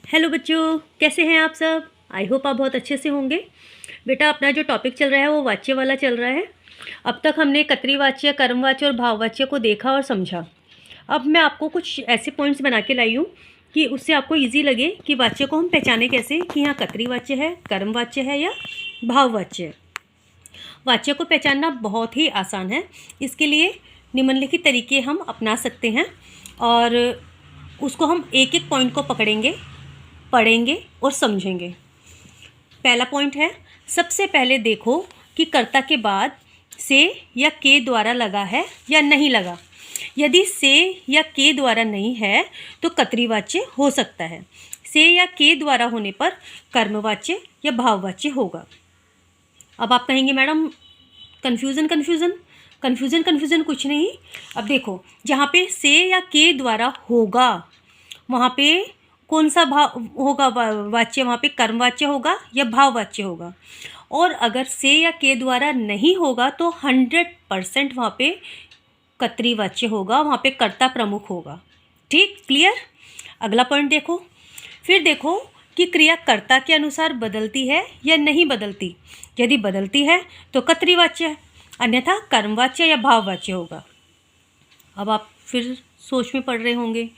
Hello बच्चों, कैसे हैं आप सब। आई होप आप बहुत अच्छे से होंगे। बेटा, अपना जो टॉपिक चल रहा है वो वाच्य वाला चल रहा है। अब तक हमने कर्तृवाच्य, कर्मवाच्य और भाववाच्य को देखा और समझा। अब मैं आपको कुछ ऐसे पॉइंट्स बना के लाई हूँ कि उससे आपको इजी लगे कि वाच्य को हम पहचाने कैसे, कि यहाँ कर्तृवाच्य है, कर्मवाच्य है या भाववाच्य है। वाच्य को पहचानना बहुत ही आसान है। इसके लिए निम्नलिखित तरीके हम अपना सकते हैं और उसको हम एक एक पॉइंट को पकड़ेंगे, पढ़ेंगे और समझेंगे। पहला पॉइंट है, सबसे पहले देखो कि कर्ता के बाद से या के द्वारा लगा है या नहीं लगा। यदि से या के द्वारा नहीं है तो कर्तृवाच्य हो सकता है। से या के द्वारा होने पर कर्मवाच्य या भाववाच्य होगा। अब आप कहेंगे मैडम कन्फ्यूज़न कुछ नहीं। अब देखो, जहाँ पे से या के द्वारा होगा वहाँ पे कौन सा भाव होगा, वाच्य, वहाँ पे कर्मवाच्य होगा या भाववाच्य होगा। और अगर से या के द्वारा नहीं होगा तो 100% वहाँ पे कर्तृवाच्य होगा, वहाँ पे कर्ता प्रमुख होगा। ठीक, क्लियर। अगला पॉइंट देखो। फिर देखो कि क्रिया कर्ता के अनुसार बदलती है या नहीं बदलती। यदि बदलती है तो कर्तृवाच्य है, अन्यथा कर्मवाच्य या भाववाच्य होगा। अब आप फिर सोच में पड़ रहे होंगे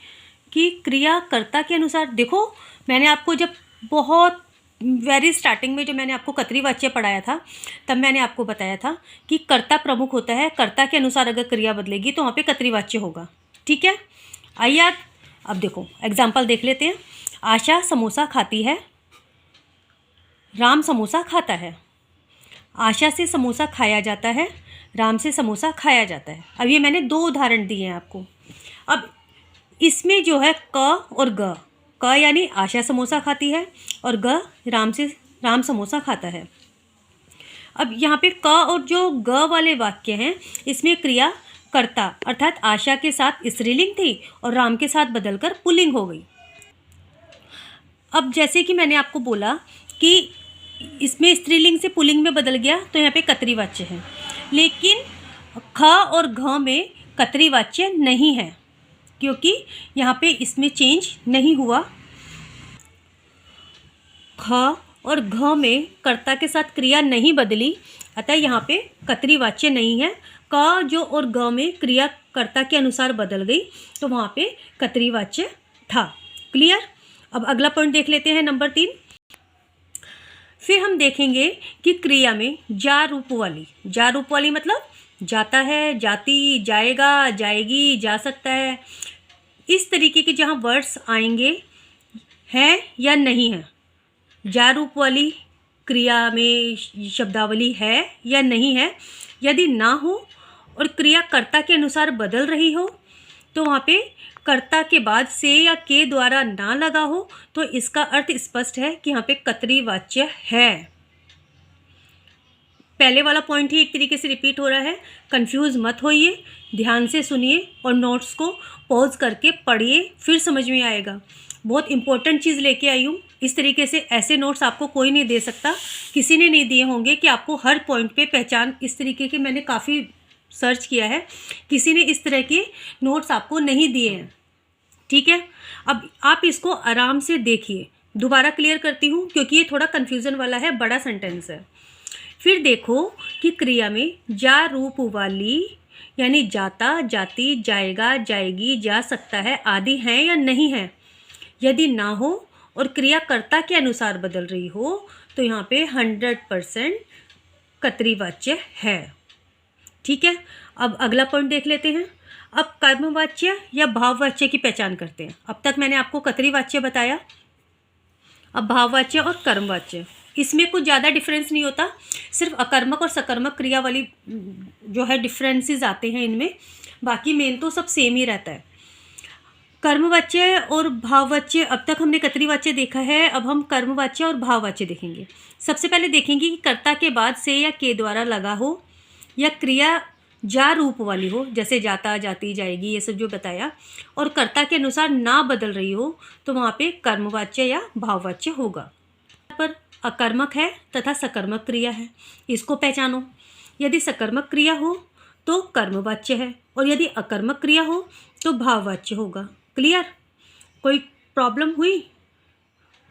कि क्रिया कर्ता के अनुसार। देखो, मैंने आपको जब बहुत वेरी स्टार्टिंग में जो मैंने आपको कर्तृवाच्य पढ़ाया था तब मैंने आपको बताया था कि कर्ता प्रमुख होता है। कर्ता के अनुसार अगर क्रिया बदलेगी तो वहाँ पे कर्तृवाच्य होगा। ठीक है, आइए याद। अब देखो एग्जाम्पल देख लेते हैं। आशा समोसा खाती है, राम समोसा खाता है। आशा से समोसा खाया जाता है, राम से समोसा खाया जाता है। अब ये मैंने दो उदाहरण दिए हैं आपको। अब इसमें जो है क और ग, क यानी आशा समोसा खाती है और ग राम समोसा खाता है। अब यहाँ पे क और जो ग वाले वाक्य हैं इसमें क्रिया कर्ता अर्थात आशा के साथ स्त्रीलिंग थी और राम के साथ बदलकर पुल्लिंग हो गई। अब जैसे कि मैंने आपको बोला कि इसमें स्त्रीलिंग से पुल्लिंग में बदल गया तो यहाँ पे कर्तृवाच्य है, लेकिन ख और घ में कर्तृवाच्य नहीं है क्योंकि यहाँ पे इसमें चेंज नहीं हुआ। ख और घ में कर्ता के साथ क्रिया नहीं बदली, अतः यहाँ पे कर्तृवाच्य नहीं है। क जो और ग में क्रिया कर्ता के अनुसार बदल गई तो वहाँ पे कर्तृवाच्य था। क्लियर। अब अगला पॉइंट देख लेते हैं, नंबर 3। फिर हम देखेंगे कि क्रिया में जा रूप वाली मतलब जाता है, जाती, जाएगा, जाएगी, जा सकता है, इस तरीके के जहाँ वर्ड्स आएंगे हैं या नहीं है। जा रूप वाली क्रिया में शब्दावली है या नहीं है। यदि ना हो और क्रिया कर्ता के अनुसार बदल रही हो तो वहाँ पे कर्ता के बाद से या के द्वारा ना लगा हो तो इसका अर्थ स्पष्ट है कि यहाँ पे कर्तृवाच्य है। पहले वाला पॉइंट ही एक तरीके से रिपीट हो रहा है। कंफ्यूज मत होइए, ध्यान से सुनिए और नोट्स को पॉज करके पढ़िए, फिर समझ में आएगा। बहुत इंपॉर्टेंट चीज़ लेके आई हूँ। इस तरीके से ऐसे नोट्स आपको कोई नहीं दे सकता, किसी ने नहीं दिए होंगे कि आपको हर पॉइंट पे पहचान। इस तरीके के मैंने काफ़ी सर्च किया है, किसी ने इस तरह के नोट्स आपको नहीं दिए हैं। ठीक है, अब आप इसको आराम से देखिए। दोबारा क्लियर करती हूँ क्योंकि ये थोड़ा कन्फ्यूज़न वाला है, बड़ा सेंटेंस है। फिर देखो कि क्रिया में जा रूप वाली यानी जाता, जाती, जाएगा, जाएगी, जा सकता है आदि हैं या नहीं है। यदि ना हो और क्रिया कर्ता के अनुसार बदल रही हो तो यहाँ पे 100% कर्तृवाच्य है। ठीक है, अब अगला पॉइंट देख लेते हैं। अब कर्मवाच्य या भाववाच्य की पहचान करते हैं। अब तक मैंने आपको कर्तृवाच्य बताया, अब भाववाच्य और कर्मवाच्य। इसमें कुछ ज़्यादा डिफरेंस नहीं होता, सिर्फ अकर्मक और सकर्मक क्रिया वाली जो है डिफरेंसेस आते हैं इनमें, बाकी मेन तो सब सेम ही रहता है। कर्मवाच्य और भाववाच्य, अब तक हमने कर्तृवाच्य देखा है, अब हम कर्मवाच्य और भाववाच्य देखेंगे। सबसे पहले देखेंगे कि कर्ता के बाद से या के द्वारा लगा हो या क्रिया जा रूप वाली हो, जैसे जाता, जाती, जाएगी, ये सब जो बताया, और कर्ता के अनुसार ना बदल रही हो तो वहाँ पे कर्मवाच्य या भाववाच्य होगा। पर अकर्मक है तथा सकर्मक क्रिया है, इसको पहचानो। यदि सकर्मक क्रिया हो तो कर्मवाच्य है और यदि अकर्मक क्रिया हो तो भाववाच्य होगा। क्लियर। कोई प्रॉब्लम हुई?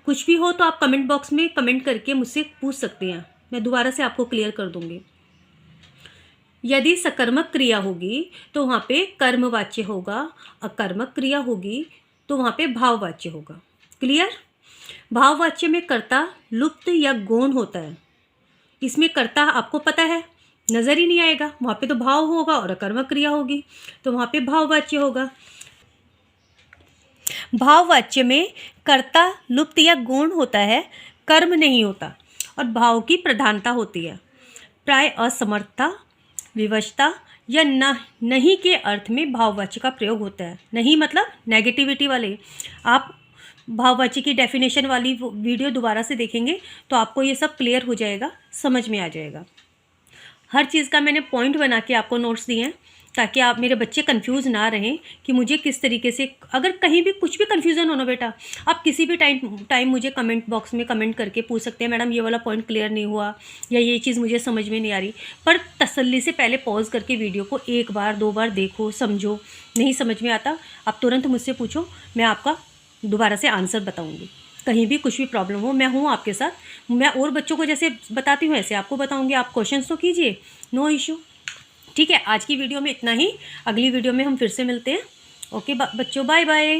कुछ भी हो तो आप कमेंट बॉक्स में कमेंट करके मुझसे पूछ सकते हैं, मैं दोबारा से आपको क्लियर कर दूंगी। यदि सकर्मक क्रिया होगी तो वहाँ पे कर्मवाच्य होगा, अकर्मक क्रिया होगी तो वहाँ पे भाववाच्य होगा। क्लियर? भाववाच्य में कर्ता लुप्त या गौण होता है। इसमें कर्ता आपको पता है, नज़र ही नहीं आएगा, वहाँ पे तो भाव होगा और अकर्मक क्रिया होगी, तो वहाँ पे भाववाच्य होगा। भाववाच्य में कर्ता लुप्त या गौण होता है, कर्म नहीं होता और भाव की प्रधानता होती है। प्राय असमर्थता, विवशता या नहीं के अर्थ में भाववाच्य का प्रयोग होता है। नहीं मतलब नेगेटिविटी वाले। आप भाववाच्य की डेफिनेशन वाली वीडियो दोबारा से देखेंगे तो आपको ये सब क्लियर हो जाएगा, समझ में आ जाएगा। हर चीज़ का मैंने पॉइंट बना के आपको नोट्स दिए हैं ताकि आप मेरे बच्चे कंफ्यूज ना रहें कि मुझे किस तरीके से, अगर कहीं भी कुछ भी कंफ्यूजन हो ना बेटा, आप किसी भी टाइम मुझे कमेंट बॉक्स में कमेंट करके पूछ सकते हैं, मैडम ये वाला पॉइंट क्लियर नहीं हुआ या ये चीज़ मुझे समझ में नहीं आ रही। पर तसल्ली से पहले पॉज करके वीडियो को एक बार दो बार देखो, समझो। नहीं समझ में आता आप तुरंत मुझसे पूछो, मैं आपका दोबारा से आंसर बताऊँगी। कहीं भी कुछ भी प्रॉब्लम हो मैं हूँ आपके साथ। मैं और बच्चों को जैसे बताती हूँ ऐसे आपको बताऊँगी। आप क्वेश्चंस तो कीजिए, नो इशू। ठीक है, आज की वीडियो में इतना ही। अगली वीडियो में हम फिर से मिलते हैं। ओके बच्चों, बाय बाय।